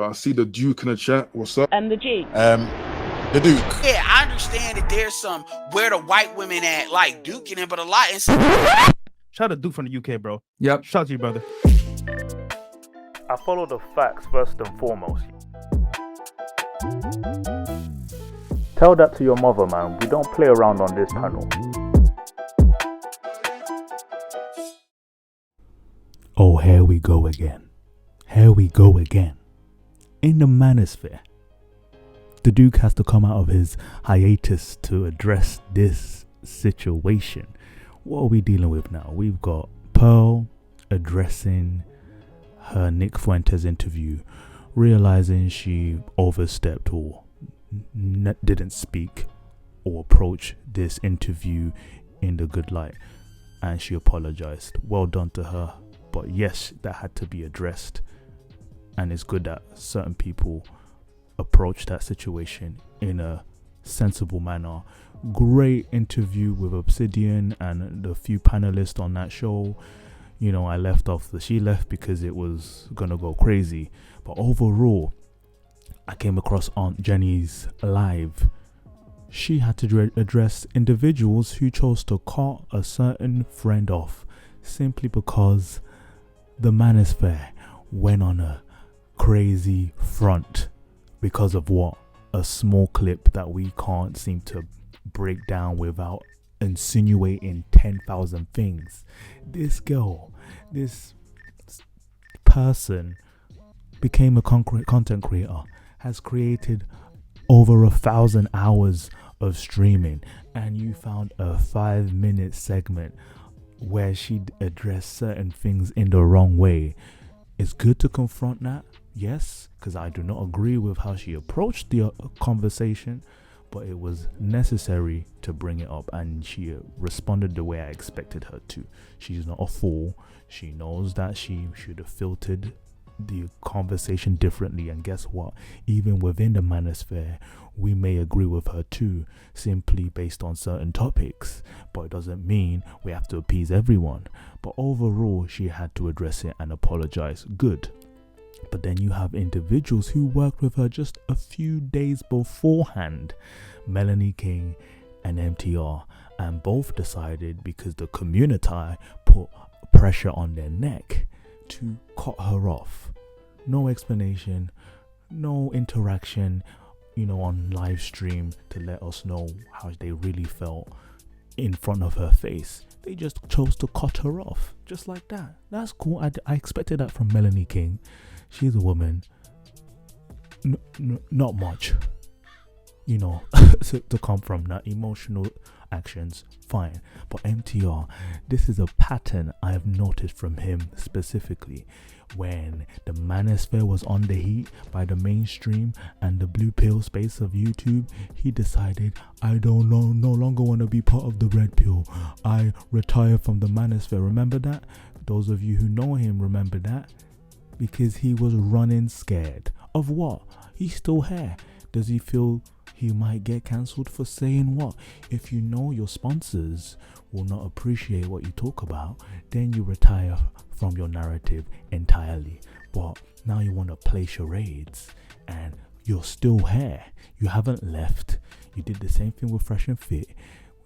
But I see the Duke in the chat. What's up? The Duke. The Duke. Yeah, I understand that there's some where the white women at, like Duke and them, but a lot. Shout out to Duke from the UK, bro. Yep. Shout out to you, brother. I follow the facts first and foremost. Tell that to your mother, man. We don't play around on this channel. Oh, here we go again. Here we go again. In the manosphere, the Duke has to come out of his hiatus to address this situation. What are we dealing with now? We've got Pearl addressing her Nick Fuentes interview, realizing she overstepped or didn't speak or approach this interview in the good light, and she apologized. Well done to her, but yes, that had to be addressed, and it's good that certain people approach that situation in a sensible manner. Great interview with Obsidian and the few panelists on that show. You know, I left off she left because it was gonna go crazy, but overall I came across Aunt Jenny's live. She had to address individuals who chose to cut a certain friend off simply because the manosphere went on a crazy front because of what? A small clip that we can't seem to break down without insinuating 10,000 things. This girl, this person became a content creator, has created over 1,000 hours of streaming, and you found a 5-minute segment where she addressed certain things in the wrong way. It's good to confront that, yes, because I do not agree with how she approached the conversation, but it was necessary to bring it up, and she responded the way I expected her to. She's not a fool. She knows that she should have filtered the conversation differently, and guess what? Even within the manosphere, we may agree with her too, simply based on certain topics, but it doesn't mean we have to appease everyone. But overall, she had to address it and apologize. Good. But then you have individuals who worked with her just a few days beforehand, Melanie King and MTR, and both decided, because the community put pressure on their neck, to cut her off. No explanation, no interaction, on live stream to let us know how they really felt in front of her face. They just chose to cut her off just like that. That's cool. I expected that from Melanie King. She's a woman. Not much, to come from that. Emotional actions, fine. But MTR, this is a pattern I have noticed from him specifically. When the manosphere was on the heat by the mainstream and the blue pill space of YouTube, he decided, I no longer want to be part of the red pill. I retire from the manosphere. Remember that? Those of you who know him remember that. Because he was running scared. Of what? He's still here. Does he feel he might get cancelled for saying what? If you know your sponsors will not appreciate what you talk about, then you retire from your narrative entirely. But now you want to play charades and you're still here. You haven't left. You did the same thing with Fresh and Fit.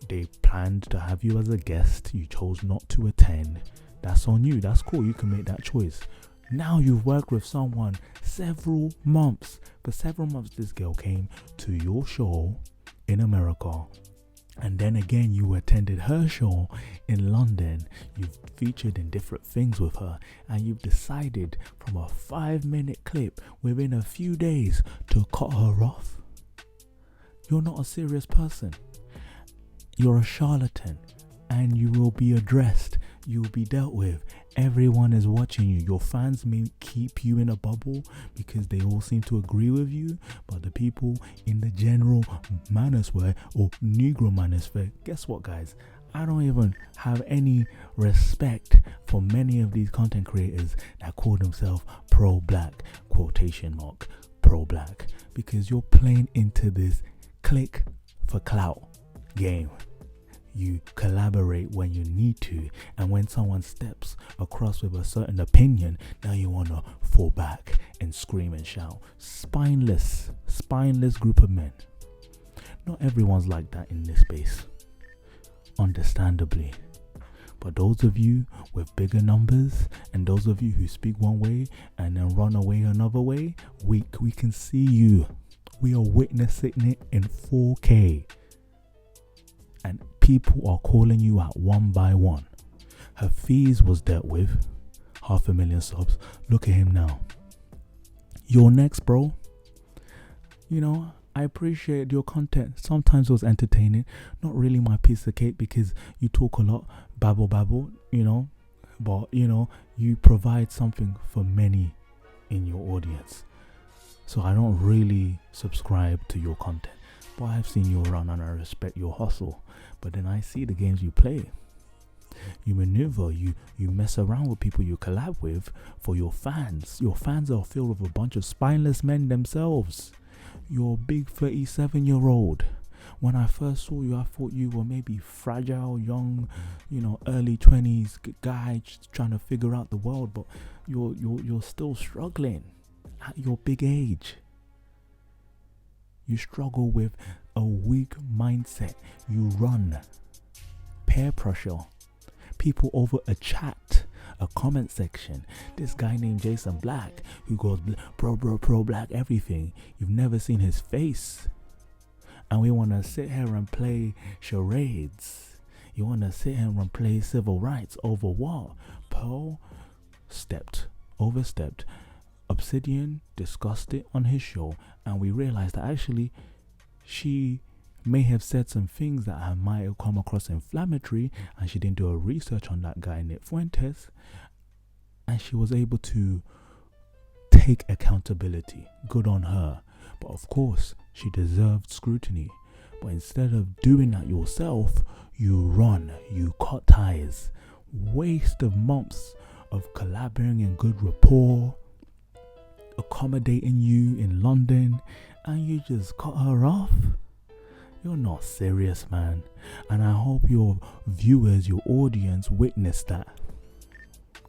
They planned to have you as a guest. You chose not to attend. That's on you. That's cool. You can make that choice. Now you've worked with someone several months. For several months, this girl came to your show in America. And then again, you attended her show in London. You've featured in different things with her. And you've decided from a 5-minute clip within a few days to cut her off. You're not a serious person. You're a charlatan. And you will be addressed. You'll be dealt with. Everyone is watching you. Your fans may keep you in a bubble because they all seem to agree with you, but the people in the general manosphere or Negro manosphere, guess what, guys? I don't even have any respect for many of these content creators that call themselves pro-black, quotation mark, pro-black, because you're playing into this click for clout game. You collaborate when you need to, and when someone steps across with a certain opinion, now you want to fall back and scream and shout. Spineless group of men. Not everyone's like that in this space, understandably. But those of you with bigger numbers and those of you who speak one way and then run away another way, we can see you. We are witnessing it in 4K. And people are calling you out one by one. Hafiz was dealt with. 500,000 subs. Look at him now. You're next, bro. You know, I appreciate your content. Sometimes it was entertaining. Not really my piece of cake because you talk a lot, babble, you know. But, you know, you provide something for many in your audience. So I don't really subscribe to your content. But I've seen you around and I respect your hustle. But then I see the games you play. You maneuver, you mess around with people you collab with for your fans. Your fans are filled with a bunch of spineless men themselves. You're a big 37-year-old. When I first saw you, I thought you were maybe fragile, young, you know, early 20s guy just trying to figure out the world. But you're still struggling at your big age. You struggle with a weak mindset. You run. Peer pressure. People over a chat, a comment section. This guy named Jason Black who goes pro black everything. You've never seen his face. And we want to sit here and play charades. You want to sit here and play civil rights over what? Pearl overstepped. Obsidian discussed it on his show, and we realized that actually she may have said some things that might have come across inflammatory, and she didn't do a research on that guy Nick Fuentes, and she was able to take accountability. Good on her. But of course she deserved scrutiny. But instead of doing that yourself, you run, you cut ties, waste of months of collaborating in good rapport, accommodating you in London, and you just cut her off. You're not serious, man. And I hope your viewers, your audience witness that.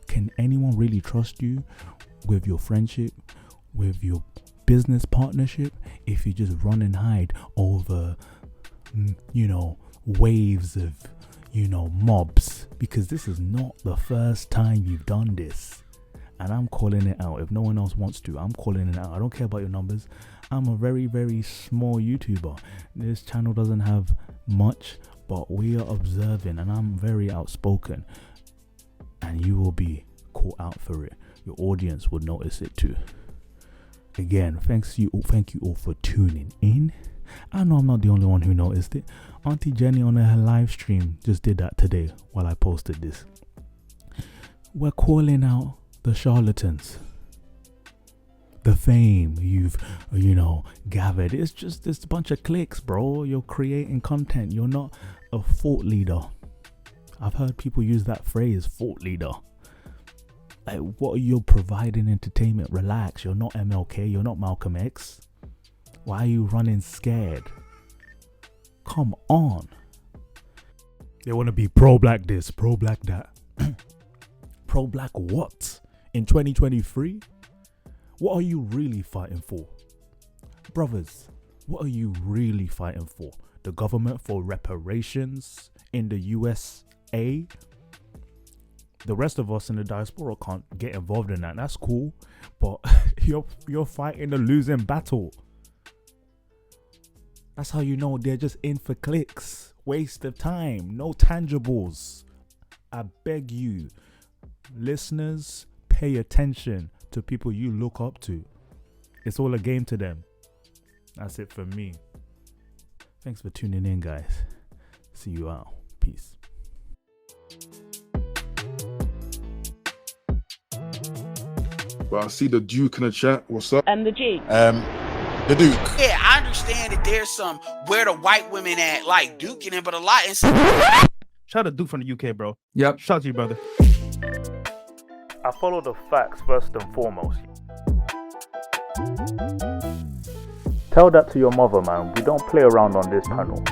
Can anyone really trust you with your friendship, with your business partnership, if you just run and hide over, you know, waves of, you know, mobs? Because this is not the first time you've done this. And I'm calling it out. If no one else wants to, I'm calling it out. I don't care about your numbers. I'm a very, very small YouTuber. This channel doesn't have much, but we are observing, and I'm very outspoken. And you will be caught out for it. Your audience will notice it too. Again, thank you all for tuning in. I know I'm not the only one who noticed it. Auntie Jenny on her live stream just did that today while I posted this. We're calling out the charlatans, the fame you've, you know, gathered. It's just this bunch of clicks, bro. You're creating content. You're not a thought leader. I've heard people use that phrase, thought leader. Like, what are you providing? Entertainment? Relax. You're not MLK. You're not Malcolm X. Why are you running scared? Come on. They want to be pro-black this, pro-black that. Pro-black what? In 2023? What are you really fighting for? Brothers, what are you really fighting for? The government for reparations in the USA? The rest of us in the diaspora can't get involved in that. That's cool. But you're fighting a losing battle. That's how you know they're just in for clicks. Waste of time. No tangibles. I beg you, listeners, pay attention to people you look up to. It's all a game to them. That's it for me. Thanks for tuning in, guys. See you out. Peace. But I see the Duke in the chat. What's up? The G. The Duke. Yeah, I understand that there's some where the white women at, like Duke and them, but a lot. Shout out to Duke from the UK, bro. Yep. Shout out to you, brother. I follow the facts first and foremost. Tell that to your mother, man. We don't play around on this channel.